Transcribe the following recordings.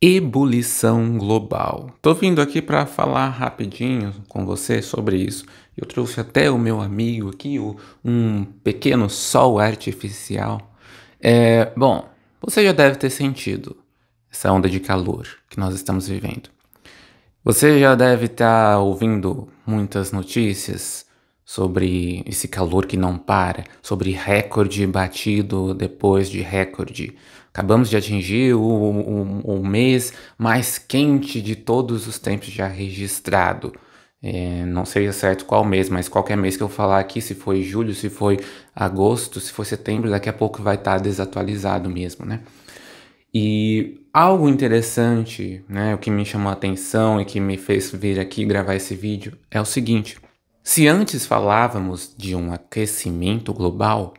Ebulição global. Tô vindo aqui para falar rapidinho com você sobre isso. Eu trouxe até o meu amigo aqui, um pequeno sol artificial. Bom, você já deve ter sentido essa onda de calor que nós estamos vivendo. Você já deve estar ouvindo muitas notícias sobre esse calor que não para, sobre recorde batido depois de recorde. Acabamos de atingir o mês mais quente de todos os tempos já registrado. Não sei certo qual mês, mas qualquer mês que eu falar aqui, se foi julho, se foi agosto, se foi setembro, daqui a pouco vai estar desatualizado mesmo, né? E algo interessante, né, o que me chamou a atenção e que me fez vir aqui gravar esse vídeo é o seguinte: se antes falávamos de um aquecimento global,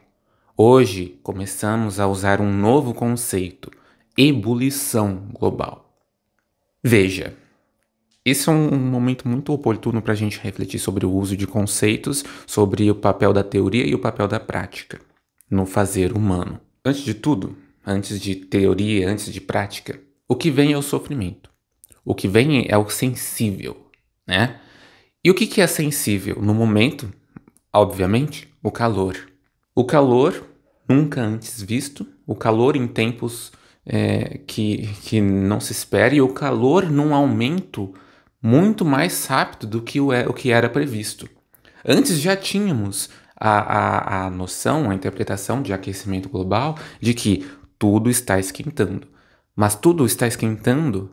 hoje começamos a usar um novo conceito, ebulição global. Veja, esse é um momento muito oportuno para a gente refletir sobre o uso de conceitos, sobre o papel da teoria e o papel da prática no fazer humano. Antes de tudo, antes de teoria, antes de prática, o que vem é o sofrimento. O que vem é o sensível, né? E o que é sensível? No momento, obviamente, o calor. O calor nunca antes visto, o calor em tempos que não se espera, e o calor num aumento muito mais rápido do que o que era previsto. Antes já tínhamos a noção, a interpretação de aquecimento global de que tudo está esquentando. Mas tudo está esquentando,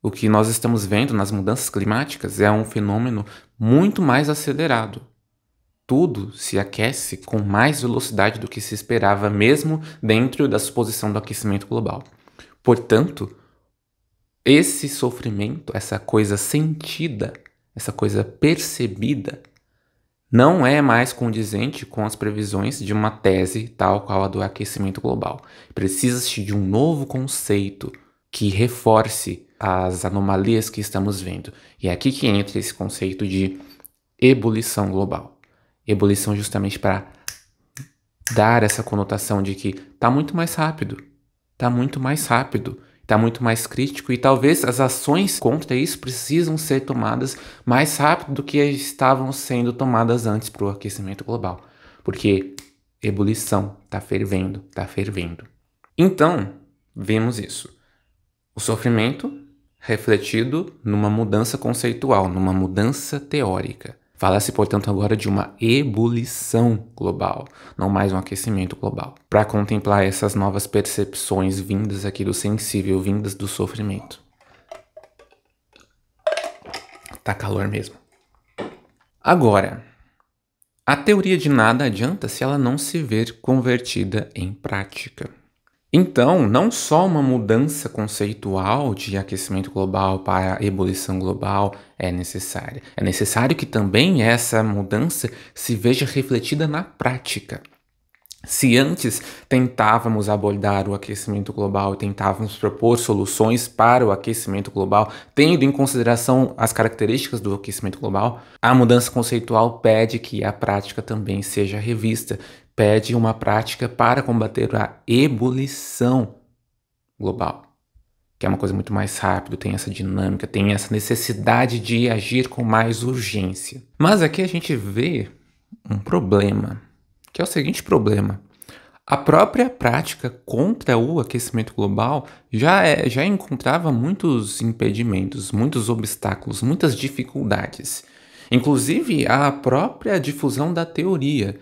o que nós estamos vendo nas mudanças climáticas é um fenômeno muito mais acelerado. Tudo se aquece com mais velocidade do que se esperava, mesmo dentro da suposição do aquecimento global. Portanto, esse sofrimento, essa coisa sentida, essa coisa percebida, não é mais condizente com as previsões de uma tese tal qual a do aquecimento global. Precisa-se de um novo conceito que reforce as anomalias que estamos vendo. E é aqui que entra esse conceito de ebulição global. Ebulição justamente para dar essa conotação de que está muito mais rápido, está muito mais rápido, está muito mais crítico, e talvez as ações contra isso precisam ser tomadas mais rápido do que estavam sendo tomadas antes para o aquecimento global. Porque ebulição está fervendo, está fervendo. Então, vemos isso. O sofrimento refletido numa mudança conceitual, numa mudança teórica. Fala-se, portanto, agora de uma ebulição global, não mais um aquecimento global, para contemplar essas novas percepções vindas aqui do sensível, vindas do sofrimento. Tá calor mesmo. Agora, a teoria de nada adianta se ela não se ver convertida em prática. Então, não só uma mudança conceitual de aquecimento global para ebulição global é necessária. É necessário que também essa mudança se veja refletida na prática. Se antes tentávamos abordar o aquecimento global e tentávamos propor soluções para o aquecimento global, tendo em consideração as características do aquecimento global, a mudança conceitual pede que a prática também seja revista, pede uma prática para combater a ebulição global, que é uma coisa muito mais rápida, tem essa dinâmica, tem essa necessidade de agir com mais urgência. Mas aqui a gente vê um problema, que é o seguinte problema: a própria prática contra o aquecimento global já encontrava muitos impedimentos, muitos obstáculos, muitas dificuldades. Inclusive a própria difusão da teoria.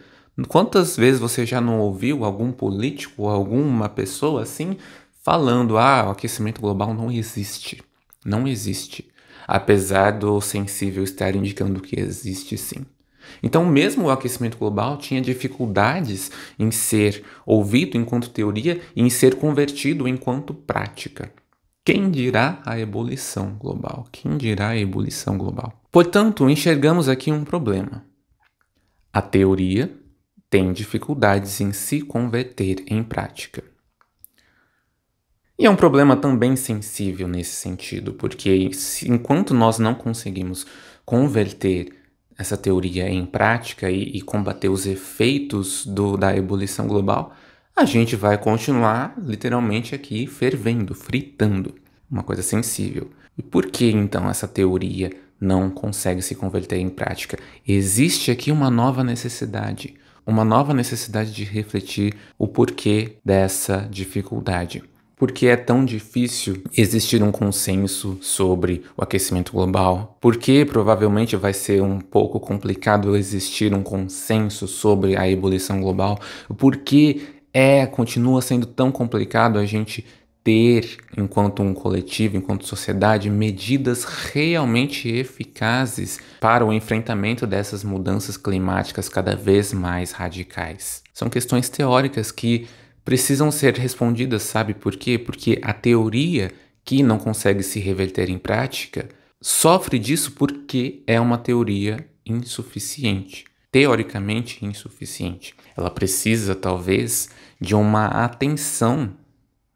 Quantas vezes você já não ouviu algum político, alguma pessoa assim, falando: o aquecimento global não existe. Não existe. Apesar do sensível estar indicando que existe sim. Então, mesmo o aquecimento global tinha dificuldades em ser ouvido enquanto teoria e em ser convertido enquanto prática. Quem dirá a ebulição global? Quem dirá a ebulição global? Portanto, enxergamos aqui um problema. A teoria tem dificuldades em se converter em prática. E é um problema também sensível nesse sentido, porque enquanto nós não conseguimos converter essa teoria em prática e combater os efeitos da ebulição global, a gente vai continuar literalmente aqui fervendo, fritando. uma coisa sensível. E por que então essa teoria não consegue se converter em prática? Existe aqui uma nova necessidade de refletir o porquê dessa dificuldade. Por que é tão difícil existir um consenso sobre o aquecimento global? Por que provavelmente vai ser um pouco complicado existir um consenso sobre a ebulição global? Por que continua sendo tão complicado a gente ter, enquanto um coletivo, enquanto sociedade, medidas realmente eficazes para o enfrentamento dessas mudanças climáticas cada vez mais radicais? São questões teóricas que precisam ser respondidas, sabe por quê? Porque a teoria que não consegue se reverter em prática sofre disso porque é uma teoria insuficiente, teoricamente insuficiente. Ela precisa, talvez, de uma atenção,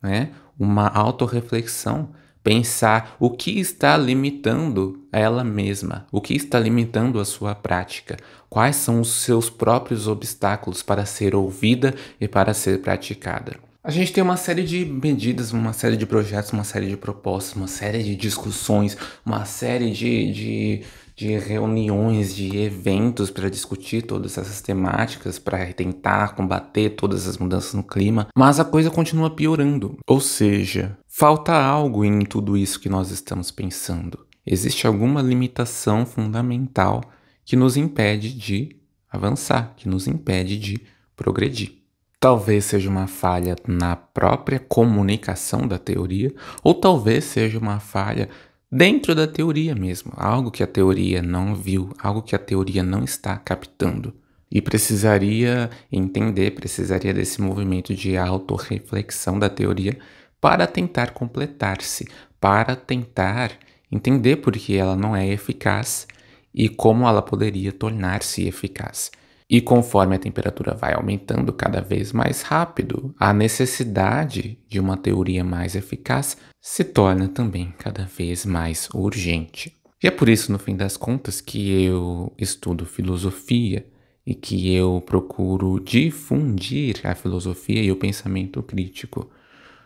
né? Uma autorreflexão, pensar o que está limitando ela mesma, o que está limitando a sua prática, quais são os seus próprios obstáculos para ser ouvida e para ser praticada. A gente tem uma série de medidas, uma série de projetos, uma série de propostas, uma série de discussões, uma série de reuniões, de eventos para discutir todas essas temáticas, para tentar combater todas as mudanças no clima, mas a coisa continua piorando. Ou seja, falta algo em tudo isso que nós estamos pensando. Existe alguma limitação fundamental que nos impede de avançar, que nos impede de progredir. Talvez seja uma falha na própria comunicação da teoria, ou talvez seja uma falha dentro da teoria mesmo, algo que a teoria não viu, algo que a teoria não está captando. E precisaria entender, precisaria desse movimento de autorreflexão da teoria para tentar completar-se, para tentar entender por que ela não é eficaz e como ela poderia tornar-se eficaz. E conforme a temperatura vai aumentando cada vez mais rápido, a necessidade de uma teoria mais eficaz se torna também cada vez mais urgente. E é por isso, no fim das contas, que eu estudo filosofia e que eu procuro difundir a filosofia e o pensamento crítico,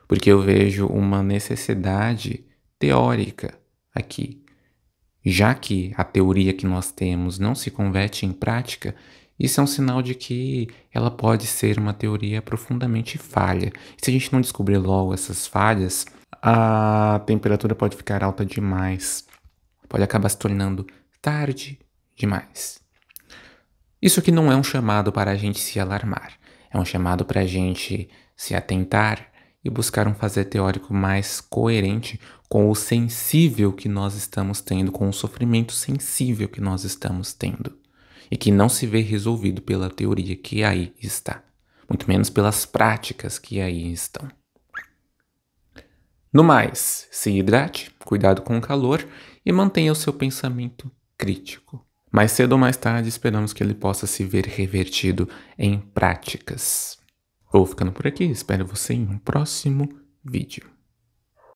porque eu vejo uma necessidade teórica aqui. Já que a teoria que nós temos não se converte em prática, isso é um sinal de que ela pode ser uma teoria profundamente falha. E se a gente não descobrir logo essas falhas, a temperatura pode ficar alta demais. Pode acabar se tornando tarde demais. Isso aqui não é um chamado para a gente se alarmar. É um chamado para a gente se atentar e buscar um fazer teórico mais coerente com o sensível que nós estamos tendo, com o sofrimento sensível que nós estamos tendo. E que não se vê resolvido pela teoria que aí está, muito menos pelas práticas que aí estão. No mais, se hidrate, cuidado com o calor e mantenha o seu pensamento crítico. Mais cedo ou mais tarde, esperamos que ele possa se ver revertido em práticas. Vou ficando por aqui, espero você em um próximo vídeo.